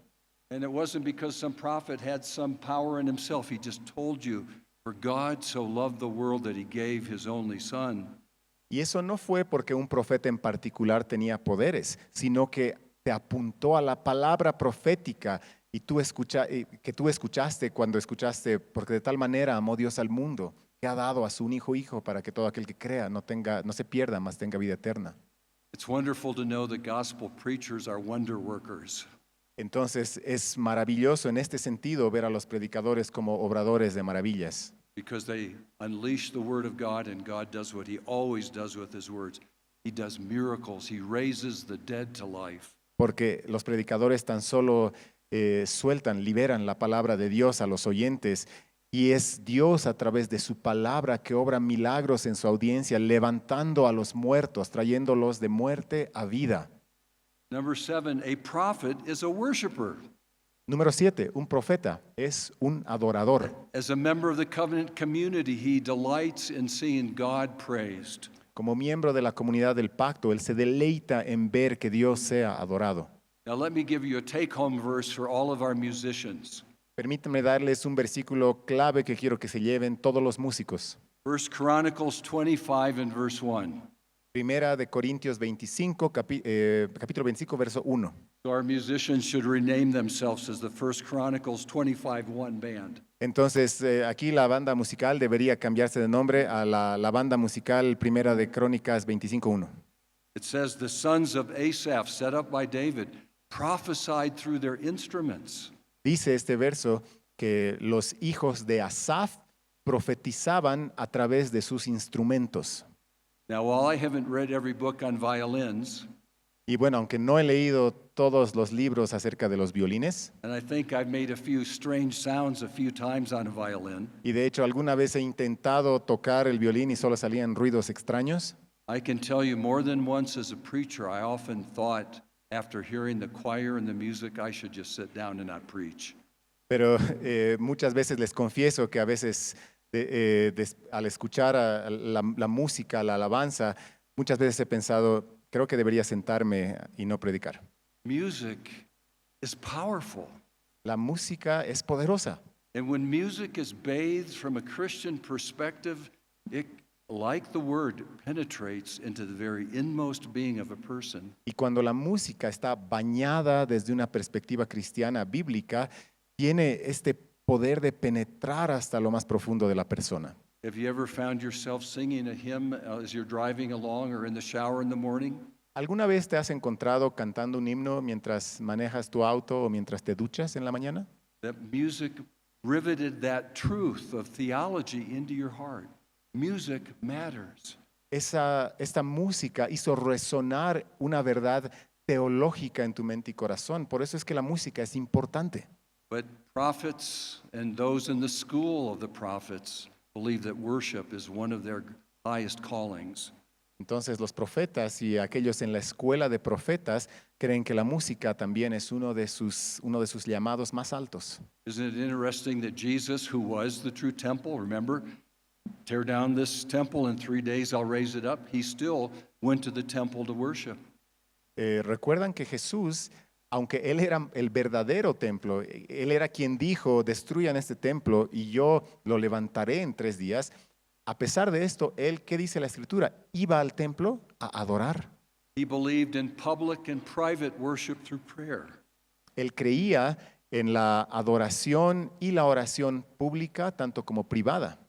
And it wasn't because some prophet had some power in himself. He just told you, for God so loved the world that he gave his only son. Y eso no fue porque un profeta en particular tenía poderes, sino que te apuntó a la palabra profética y que tú escuchaste cuando escuchaste, porque de tal manera amó Dios al mundo, que ha dado a su único hijo para que todo aquel que crea no se pierda, mas tenga vida eterna. It's wonderful to know that gospel preachers are wonder workers. Entonces es maravilloso en este sentido ver a los predicadores como obradores de maravillas. Because they unleash the word of God and God does what he always does with his words. He does miracles. He raises the dead to life. Porque los predicadores tan solo liberan la palabra de Dios a los oyentes y es Dios a través de su palabra que obra milagros en su audiencia, levantando a los muertos, trayéndolos de muerte a vida. Number 7, a prophet is a worshiper. Número 7, un profeta es un adorador. As a member of the covenant community, he delights in seeing God praised. Como miembro de la comunidad del pacto, él se deleita en ver que Dios sea adorado. Now let me give you a take-home verse for all of our musicians. Permítanme darles un versículo clave que quiero que se lleven todos los músicos. 1 Chronicles 25 and verse 1. Primera de Corintios 25, capítulo 25, verso 1. So our musicians should rename themselves as the 1 Chronicles 25:1 band. Entonces, aquí la banda musical debería cambiarse de nombre a la banda musical Primera de Crónicas 25:1. It says, the sons of Asaph, set up by David, prophesied through their instruments. Dice este verso que los hijos de Asaf profetizaban a través de sus instrumentos. Now, while I haven't read every book on violins, Y bueno, aunque no he leído todos los libros acerca de los violines, and I think I've made a few strange sounds a few times on a violin, y de hecho alguna vez he intentado tocar el violín y solo salían ruidos extraños, I can tell you more than once as a preacher, I often thought after hearing the choir and the music, I should just sit down and not preach. Pero muchas veces les confieso que a veces al escuchar la música, la alabanza, muchas veces he pensado, creo que debería sentarme y no predicar. Music is powerful. La música es poderosa. And when music is bathed from a Christian perspective, it, like the word, penetrates into the very inmost being of a person. Y cuando la música está bañada desde una perspectiva cristiana bíblica, tiene este poder de penetrar hasta lo más profundo de la persona. Have you ever found yourself singing a hymn as you're driving along or in the shower in the morning? ¿Alguna vez te has encontrado cantando un himno mientras manejas tu auto o mientras te duchas en la mañana? That music riveted that truth of theology into your heart. Music matters. Esta música hizo resonar una verdad teológica en tu mente y corazón. Por eso es que la música es importante. But prophets and those in the school of the prophets believe that worship is one of their highest callings. Entonces los profetas y aquellos en la escuela de profetas creen que la música también es uno de sus llamados más altos. Isn't it interesting that Jesus, who was the true temple, remember, tear down this temple in 3 days, I'll raise it up. He still went to the temple to worship. Recuerdan que Jesús, aunque Él era el verdadero templo, Él era quien dijo, destruyan este templo y yo lo levantaré en 3 días. A pesar de esto, Él, ¿qué dice la Escritura? Iba al templo a adorar. He believed in public and private worship through prayer. Él creía en la adoración y la oración pública, tanto como privada.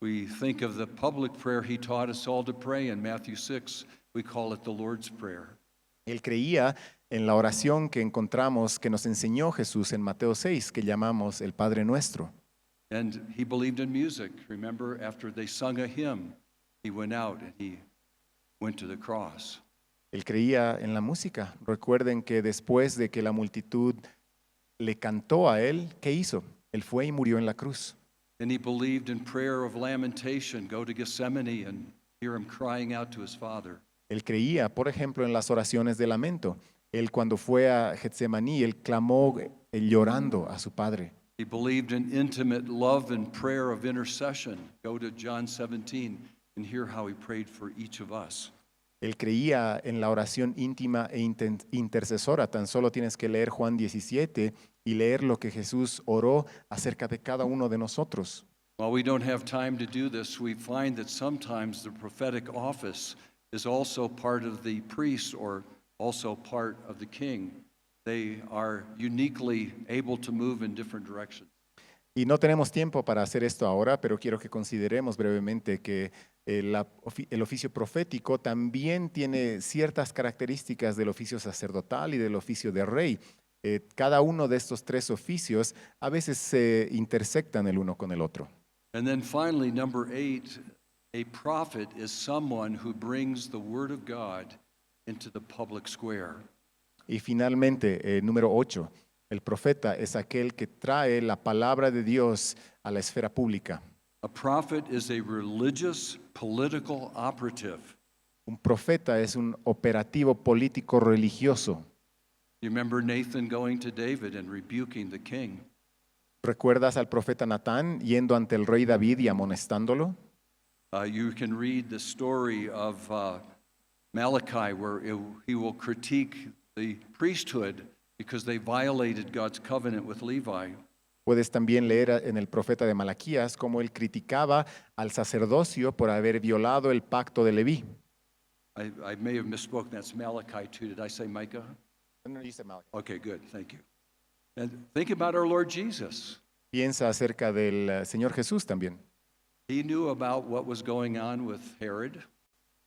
We think of the public prayer he taught us all to pray in Matthew 6. We call it the Lord's Prayer. Él creía en la oración que encontramos, que nos enseñó Jesús en Mateo 6, que llamamos el Padre Nuestro. And he believed in music. Remember, after they sung a hymn, he went out and he went to the cross. Él creía en la música. Recuerden que después de que la multitud le cantó a él, ¿qué hizo? Él fue y murió en la cruz. And he believed in prayer of lamentation. Go to Gethsemane and hear him crying out to his Father. Él creía, por ejemplo, en las oraciones de lamento. Él cuando fue a Getsemaní, él clamó llorando a su Padre. He believed in intimate love and prayer of intercession. Go to John 17 and hear how he prayed for each of us. Él creía en la oración íntima e intercesora. Tan solo tienes que leer Juan 17 y leer lo que Jesús oró acerca de cada uno de nosotros. While we don't have time to do this, we find that sometimes the prophetic office is also part of the priest or also part of the king. They are uniquely able to move in different directions. Y no tenemos tiempo para hacer esto ahora, pero quiero que consideremos brevemente que el oficio profético también tiene ciertas características del oficio sacerdotal y del oficio de rey. Cada uno de estos 3 oficios a veces se intersectan el uno con el otro. And then finally, number 8, a prophet is someone who brings the word of God into the public square. Y finalmente, número 8, el profeta es aquel que trae la palabra de Dios a la esfera pública. A prophet is a religious political operative. Un profeta es un operativo político religioso. You remember Nathan going to David and rebuking the king. ¿Recuerdas al profeta Natán yendo ante el rey David y amonestándolo? You can read the story of Malachi where he will critique the priesthood because they violated God's covenant with Levi. Puedes también leer en el profeta de Malaquías cómo él criticaba al sacerdocio por haber violado el pacto de Leví. I may have misspoken. That's Malachi 2. Did I say Micah? Okay, good. Thank you. And think about our Lord Jesus. Piensa acerca del Señor Jesús también. He knew about what was going on with Herod.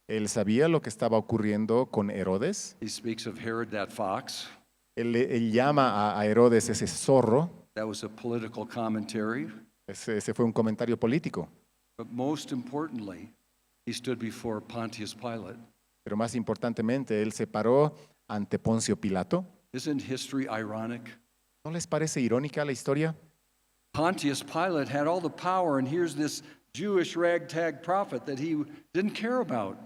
Él sabía lo que estaba ocurriendo con Herodes. He speaks of Herod, that fox. Él llama a Herodes ese zorro. That was a political commentary. Ese fue un comentario político. But most importantly, he stood before Pontius Pilate. Pero más importantemente, él se paró ante Poncio Pilato. Isn't history ironic? ¿No les parece irónica la historia? Pontius Pilate had all the power, and here's this Jewish ragtag prophet that he didn't care about.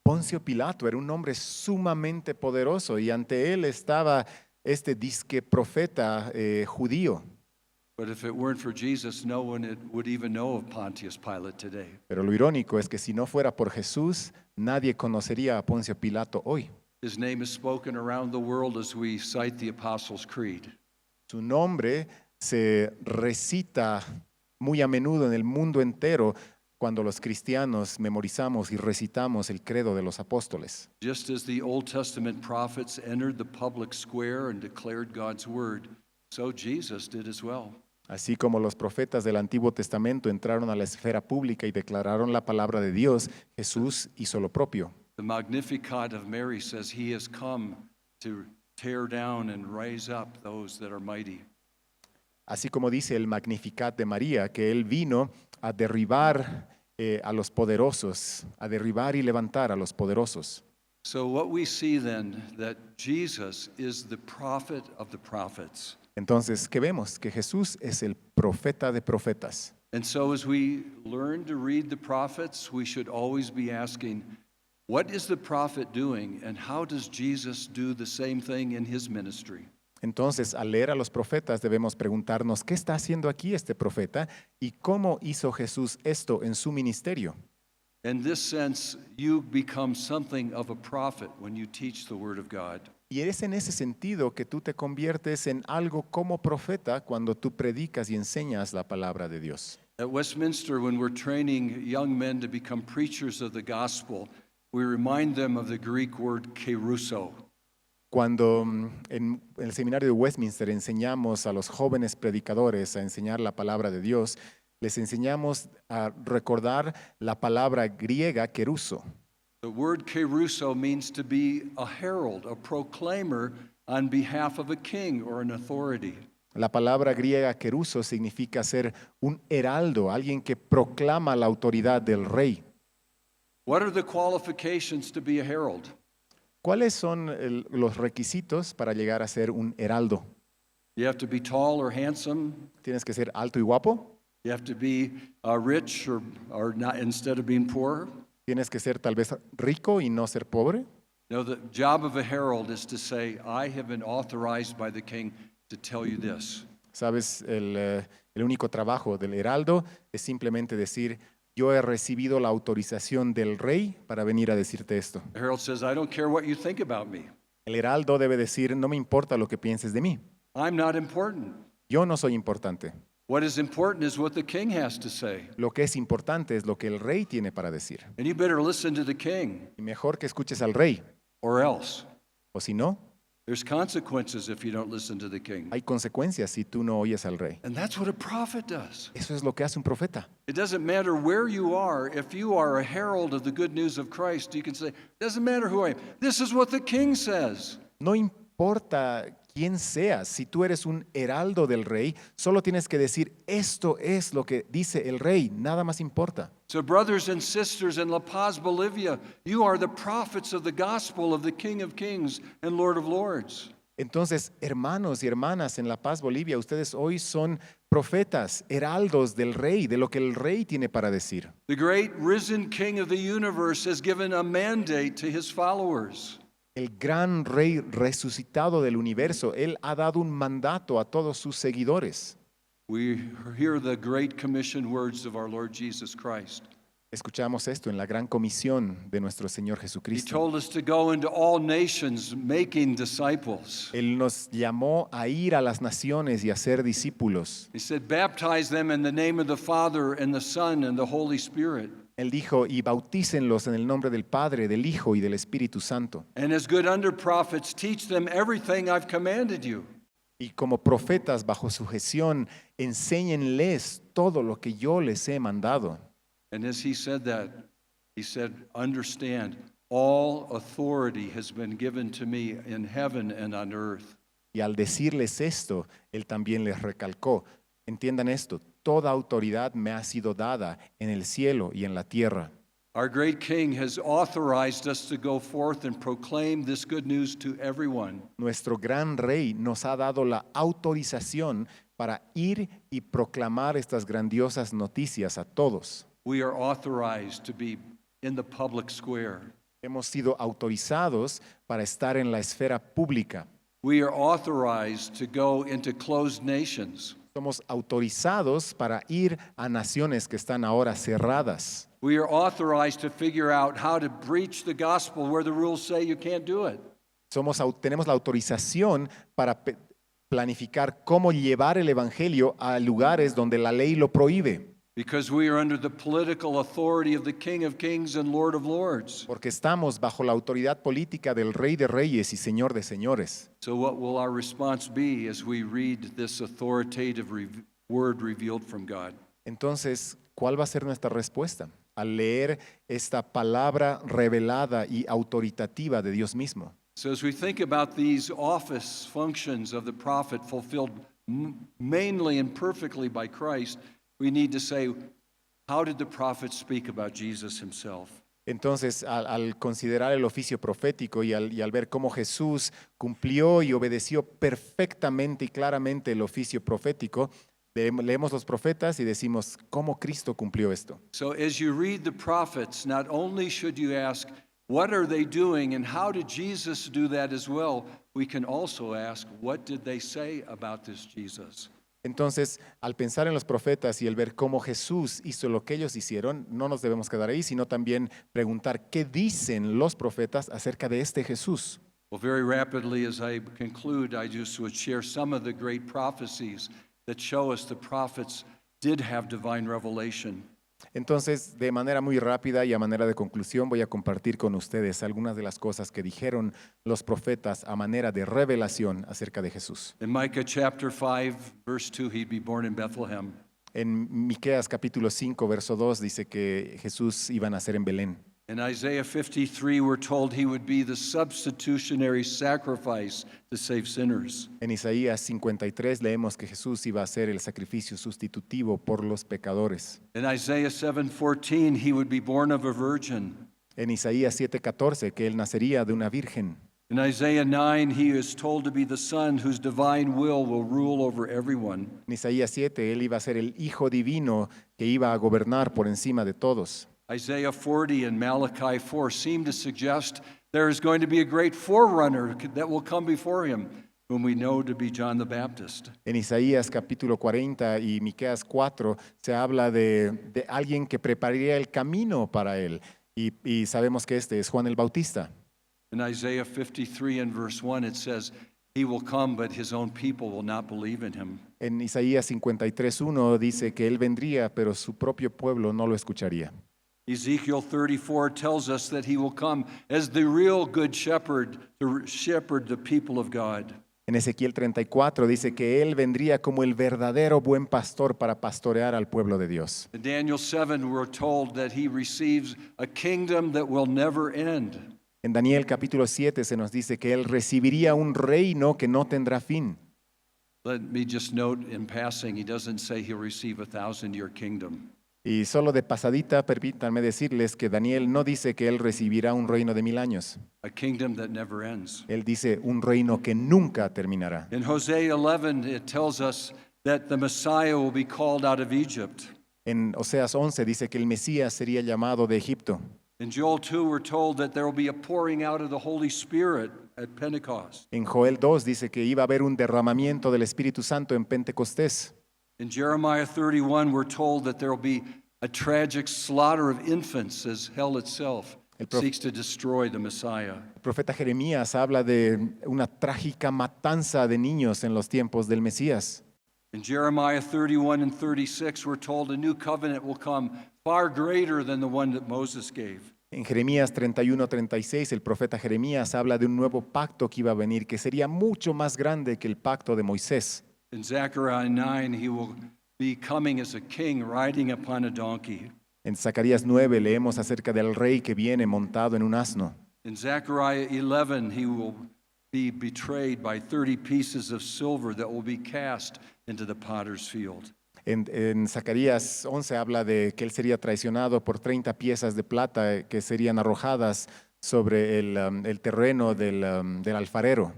Poncio Pilato era un hombre sumamente poderoso y ante él estaba este disque profeta judío. But if it weren't for Jesus, no one would even know of Pontius Pilate today. Pero lo irónico es que si no fuera por Jesús, nadie conocería a Poncio Pilato hoy. His name is spoken around the world as we cite the Apostles' Creed. Su nombre se recita muy a menudo en el mundo entero cuando los cristianos memorizamos y recitamos el credo de los apóstoles. Just as the Old Testament prophets entered the public square and declared God's word, so Jesus did as well. Así como los profetas del Antiguo Testamento entraron a la esfera pública y declararon la palabra de Dios, Jesús hizo lo propio. The Magnificat of Mary says he has come to tear down and raise up those that are mighty. Así como dice el Magnificat de María, que Él vino a derribar a los poderosos, a derribar y levantar a los poderosos. So what we see then, that Jesus is the prophet of the prophets. Entonces, ¿qué vemos? Que Jesús es el profeta de profetas. And so as we learn to read the prophets, we should always be asking, what is the prophet doing and how does Jesus do the same thing in his ministry? Entonces, al leer a los profetas debemos preguntarnos, ¿qué está haciendo aquí este profeta y cómo hizo Jesús esto en su ministerio? In this sense, you become something of a prophet when you teach the word of God. Y es en ese sentido que tú te conviertes en algo como profeta cuando tú predicas y enseñas la palabra de Dios. At Westminster, when we're training young men to become preachers of the gospel, we remind them of the Greek word kerusso. Cuando en el seminario de Westminster enseñamos a los jóvenes predicadores a enseñar la palabra de Dios, les enseñamos a recordar la palabra griega kerusso. The word kerusso means to be a herald, a proclaimer on behalf of a king or an authority. La palabra griega kerusso significa ser un heraldo, alguien que proclama la autoridad del rey. What are the qualifications to be a herald? ¿Cuáles son los requisitos para llegar a ser un heraldo? You have to be tall or handsome. ¿Tienes que ser alto y guapo? You have to be rich or not instead of being poor. ¿Tienes que ser tal vez rico y no ser pobre? No, the job of a herald is to say, I have been authorized by the king to tell you this. ¿Sabes? El único trabajo del heraldo es simplemente decir, yo he recibido la autorización del rey para venir a decirte esto. The herald says, I don't care what you think about me. El heraldo debe decir, no me importa lo que pienses de mí. I'm not important. Yo no soy importante. What is important is what the king has to say. Lo que es importante es lo que el rey tiene para decir. And you better listen to the king, Y mejor que escuches al rey. or else. O si no, There's consequences if you don't listen to the king. hay consecuencias si tú no oyes al rey. And that's what a prophet does. Eso es lo que hace un profeta. It doesn't matter where you are. If you are a herald of the good news of Christ, you can say, doesn't matter who I am. This is what the king says. No importa quién seas, si tú eres un heraldo del rey, solo tienes que decir, esto es lo que dice el rey, nada más importa. So, brothers and sisters in La Paz, Bolivia, you are the prophets of the gospel of the King of Kings and Lord of Lords. Entonces, hermanos y hermanas en La Paz, Bolivia, ustedes hoy son profetas, heraldos del rey, de lo que el rey tiene para decir. The great risen King of the universe has given a mandate to his followers. El gran rey resucitado del universo, él ha dado un mandato a todos sus seguidores. We hear the great commission words of our Lord Jesus Christ. Escuchamos esto en la gran comisión de nuestro Señor He Jesucristo. told us to go into all nations making disciples. Él nos llamó a ir a las naciones y a ser discípulos. He said, baptize them in the name of the Father and the Son and the Holy Spirit. Él dijo, y bautícenlos en el nombre del Padre, del Hijo y del Espíritu Santo. And as good under prophets, teach them everything I've commanded you. Y como profetas bajo sujeción, enséñenles todo lo que yo les he mandado. And as he said that, he said, understand, all authority has been given to me in heaven and on earth. Y al decirles esto, él también les recalcó, entiendan esto, toda autoridad me ha sido dada en el cielo y en la tierra. Our great King has authorized us to go forth and proclaim this good news to everyone. Nuestro gran rey nos ha dado la autorización para ir y proclamar estas grandiosas noticias a todos. We are authorized to be in the public square. Hemos sido autorizados para estar en la esfera pública. We are authorized to go into closed nations. Somos autorizados para ir a naciones que están ahora cerradas. We are authorized to figure out how to preach the gospel where the rules say you can't do it. Tenemos la autorización para planificar cómo llevar el evangelio a lugares donde la ley lo prohíbe. Because we are under the political authority of the King of Kings and Lord of Lords. Porque estamos bajo la autoridad política del Rey de Reyes y Señor de Señores. So what will our response be as we read this authoritative word revealed from God? Entonces, ¿cuál va a ser nuestra respuesta al leer esta palabra revelada y autoritativa de Dios mismo? So as we think about these office functions of the prophet fulfilled mainly and perfectly by Christ, we need to say, how did the prophet speak about Jesus himself? Entonces, al considerar el oficio profético y al ver cómo Jesús cumplió y obedeció perfectamente y claramente el oficio profético, leemos los profetas y decimos, ¿cómo Cristo cumplió esto? So as you read the prophets, not only should you ask, what are they doing and how did Jesus do that as well? We can also ask, what did they say about this Jesus? Entonces, al pensar en los profetas y el ver cómo Jesús hizo lo que ellos hicieron, no nos debemos quedar ahí, sino también preguntar qué dicen los profetas acerca de este Jesús. Well, very rapidly as I conclude, I just would share some of the great prophecies that show us the prophets did have divine revelation. Entonces, de manera muy rápida y a manera de conclusión, voy a compartir con ustedes algunas de las cosas que dijeron los profetas a manera de revelación acerca de Jesús. In Micah chapter 5, verse 2, he'd be born in Bethlehem. En Miqueas capítulo 5, verso 2 dice que Jesús iba a nacer en Belén. In Isaiah 53, we're told he would be the substitutionary sacrifice to save sinners. En Isaías 53 leemos que Jesús iba a ser el sacrificio sustitutivo por los pecadores. In Isaiah 7:14, he would be born of a virgin. En Isaías 7:14 que él nacería de una virgen. In Isaiah 9, he is told to be the son whose divine will rule over everyone. En Isaías 7 él iba a ser el Hijo divino que iba a gobernar por encima de todos. Isaiah 40 and Malachi 4 seem to suggest there is going to be a great forerunner that will come before him, whom we know to be John the Baptist. En Isaías capítulo 40 y Miqueas 4 se habla de alguien que prepararía el camino para él y sabemos que este es Juan el Bautista. In Isaiah 53 and verse 1 it says, he will come but his own people will not believe in him. En Isaías 53:1 dice que él vendría pero su propio pueblo no lo escucharía. Ezekiel 34 tells us that he will come as the real good shepherd to shepherd the people of God. En Ezequiel 34 dice que él vendría como el verdadero buen pastor para pastorear al pueblo de Dios. In Daniel 7 we're told that he receives a kingdom that will never end. En Daniel capítulo 7 se nos dice que él recibiría un reino que no tendrá fin. Let me just note in passing, he doesn't say he'll receive a 1,000-year kingdom. Y solo de pasadita, permítanme decirles que Daniel no dice que él recibirá un reino de 1000 años. A kingdom that never ends. Él dice un reino que nunca terminará. In Hosea 11, it tells us that the Messiah will be called out of Egypt. En Oseas 11 dice que el Mesías sería llamado de Egipto. In Joel 2, we're told that there will be a pouring out of the Holy Spirit at Pentecost. En Joel 2 dice que iba a haber un derramamiento del Espíritu Santo en Pentecostés. In Jeremiah 31, we're told that there will be a tragic slaughter of infants as hell itself seeks to destroy the Messiah. El profeta Jeremías habla de una trágica matanza de niños en los tiempos del Mesías. In Jeremiah 31 and 36, we're told a new covenant will come far greater than the one that Moses gave. En Jeremías 31:36 el profeta Jeremías habla de un nuevo pacto que iba a venir, que sería mucho más grande que el pacto de Moisés. In Zechariah 9, he will be coming as a king riding upon a donkey. En Zacarías 9 leemos acerca del rey que viene montado en un asno. In Zechariah 11, he will be betrayed by 30 pieces of silver that will be cast into the potter's field. En Zacarías 11 habla de que él sería traicionado por 30 piezas de plata que serían arrojadas sobre el terreno del alfarero.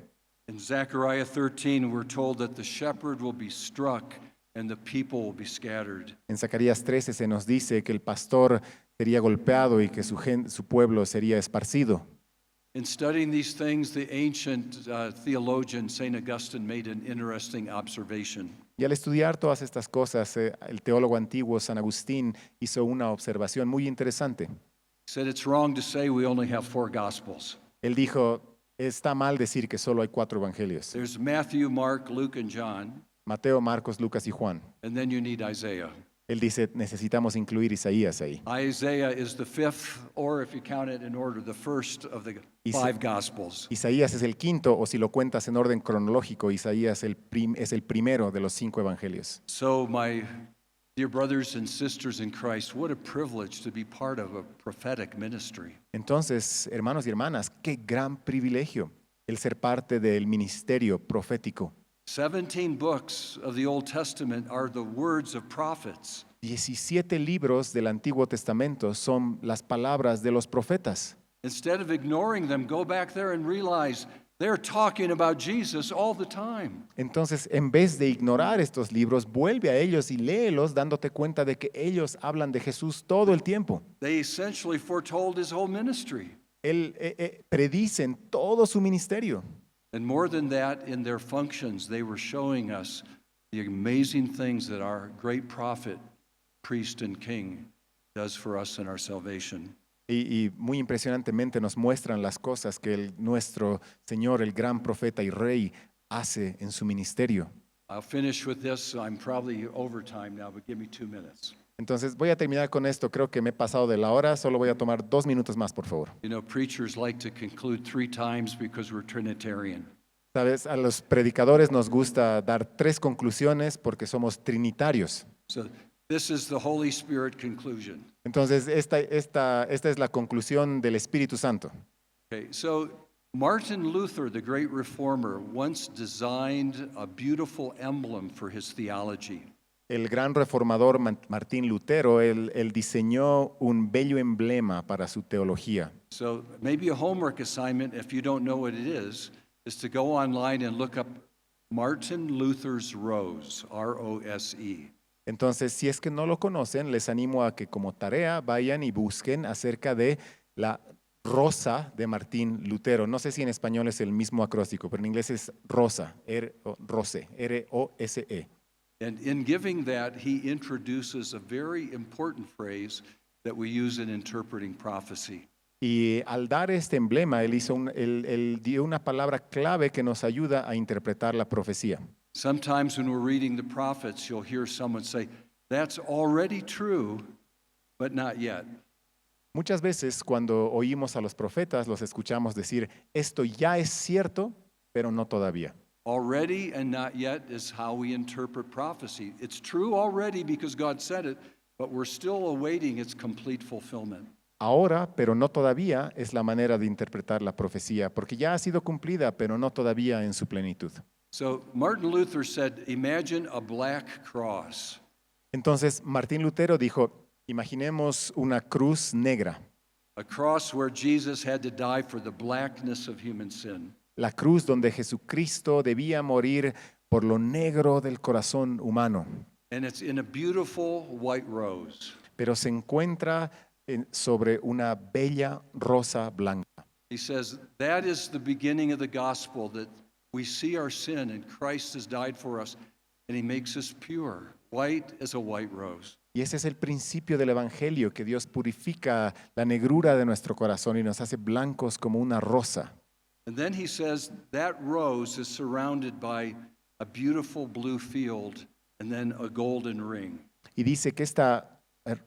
In Zechariah 13, we're told that the shepherd will be struck and the people will be scattered. En Zacarías 13 se nos dice que el pastor sería golpeado y que su pueblo sería esparcido. In studying these things, the ancient theologian St. Augustine made an interesting observation. Y al estudiar todas estas cosas, el teólogo antiguo San Agustín hizo una observación muy interesante. He said it's wrong to say we only have 4 Gospels. Él dijo, está mal decir que solo hay 4 evangelios: There's Matthew, Mark, Luke, and John, Mateo, Marcos, Lucas y Juan. and then you need Isaiah. Él dice, necesitamos incluir Isaías ahí. Isaiah is the 5th, or if you count it in order, the first of the 5 Gospels. Isaías es el quinto, o si lo cuentas en orden cronológico, Isaías es el primero de los 5 evangelios. So, my dear brothers and sisters in Christ, what a privilege to be part of a prophetic ministry. Entonces, hermanos y hermanas, qué gran privilegio el ser parte del ministerio profético. 17 books of the Old Testament are the words of prophets. 17 libros del Antiguo Testamento son las palabras de los profetas. Instead of ignoring them, go back there and realize they're talking about Jesus all the time. Entonces, en vez de ignorar estos libros, vuelve a ellos y léelos dándote cuenta de que ellos hablan de Jesús todo el tiempo. They essentially foretold his whole ministry. Predicen todo su ministerio. And more than that, in their functions, they were showing us the amazing things that our great prophet, priest, and king does for us in our salvation. Y muy impresionantemente nos muestran las cosas que nuestro Señor, el gran profeta y rey, hace en su ministerio. I'll finish with this. I'm probably over time now, but give me 2 minutes. Entonces voy a terminar con esto. Creo que me he pasado de la hora. Solo voy a tomar 2 minutos más, por favor. You know, preachers like to conclude 3 times because we're Trinitarian. Sabes, a los predicadores nos gusta dar 3 conclusiones porque somos trinitarios. So this is the Holy Spirit conclusion. Entonces esta es la conclusión del Espíritu Santo. Okay, so Martin Luther, the great reformer, once designed a beautiful emblem for his theology. El gran reformador Martín Lutero, él diseñó un bello emblema para su teología. So maybe a homework assignment, if you don't know what it is to go online and look up Martin Luther's Rose, R-O-S-E. Entonces, si es que no lo conocen, les animo a que como tarea vayan y busquen acerca de la rosa de Martín Lutero. No sé si en español es el mismo acróstico, pero en inglés es rosa, R-O-S-E. And in giving that, he introduces a very important phrase that we use in interpreting prophecy. Y al dar este emblema, él dio una palabra clave que nos ayuda a interpretar la profecía. Sometimes when we're reading the prophets, you'll hear someone say, that's already true, but not yet. Muchas veces cuando oímos a los profetas, los escuchamos decir, esto ya es cierto, pero no todavía. Already and not yet is how we interpret prophecy. It's true already because God said it, but we're still awaiting its complete fulfillment. Ahora, pero no todavía, es la manera de interpretar la profecía, porque ya ha sido cumplida, pero no todavía en su plenitud. So Martin Luther said, imagine a black cross. Entonces, Martín Lutero dijo, imaginemos una cruz negra, A cross where Jesus had to die for the blackness of human sin. la cruz donde Jesucristo debía morir por lo negro del corazón humano, And it's in a beautiful white rose. pero se encuentra sobre una bella rosa blanca. He says, that is the beginning of the gospel, that we see our sin and Christ has died for us and he makes us pure, white as a white rose. Y ese es el principio del Evangelio, que Dios purifica la negrura de nuestro corazón y nos hace blancos como una rosa. And then he says that rose is surrounded by a beautiful blue field and then a golden ring. Y dice que esta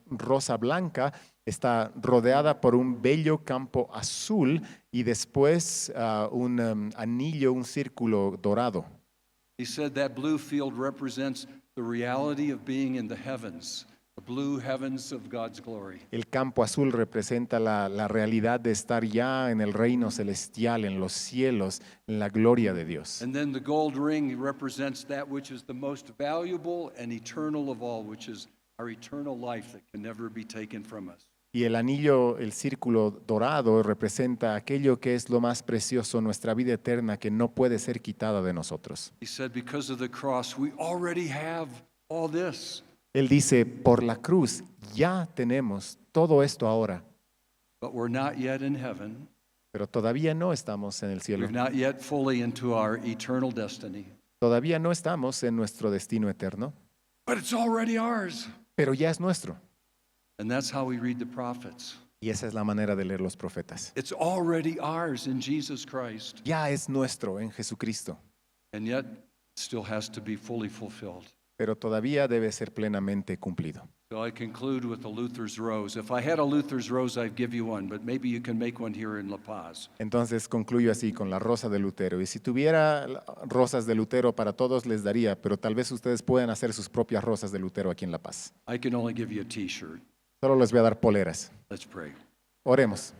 rosa blanca está rodeada por un bello campo azul y después un anillo, un círculo dorado. He said that blue field represents the reality of being in the heavens, the blue heavens of God's glory. El campo azul representa la realidad de estar ya en el reino celestial, en los cielos, en la gloria de Dios. And then the gold ring represents that which is the most valuable and eternal of all, which is our eternal life that can never be taken from us. Y el anillo, el círculo dorado, representa aquello que es lo más precioso, nuestra vida eterna, que no puede ser quitada de nosotros. He said because of the cross, we already have all this, Él dice, por la cruz ya tenemos todo esto ahora, but we're not yet in heaven. pero todavía no estamos en el cielo. We've not yet fully into our eternal destiny. Todavía no estamos en nuestro destino eterno, But it's already ours. pero ya es nuestro. And that's how we read the prophets. Y esa es la manera de leer los profetas. It's already ours in Jesus Christ. Ya es nuestro en Jesucristo, And yet, it still has to be fully fulfilled. pero todavía debe ser plenamente cumplido. So I conclude with the Luther's Rose. If I had a Luther's Rose, I'd give you one, but maybe you can make one here in La Paz. Entonces concluyo así con la rosa de Lutero. Y si tuviera rosas de Lutero para todos les daría, pero tal vez ustedes puedan hacer sus propias rosas de Lutero aquí en La Paz. I can only give you a t-shirt. Solo les voy a dar poleras. Let's pray. Oremos.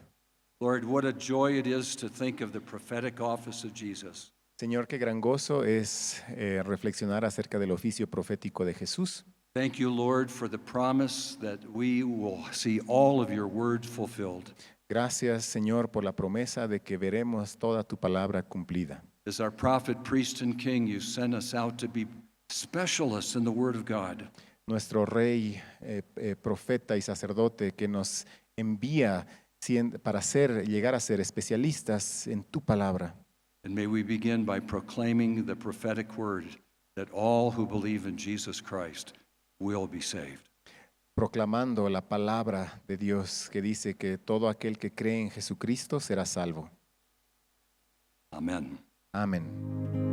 Lord, what a joy it is to think of the prophetic office of Jesus. Señor, qué gran gozo es reflexionar acerca del oficio profético de Jesús. Thank you, Lord, for the promise that we will see all of your word fulfilled. Gracias, Señor, por la promesa de que veremos toda tu palabra cumplida. As our prophet, priest, and king, you sent us out to be specialists in the word of God. Nuestro rey, profeta y sacerdote que nos envía para llegar a ser especialistas en tu palabra. And may we begin by proclaiming the prophetic word that all who believe in Jesus Christ will be saved. Proclamando la palabra de Dios que dice que todo aquel que cree en Jesucristo será salvo. Amen. Amén.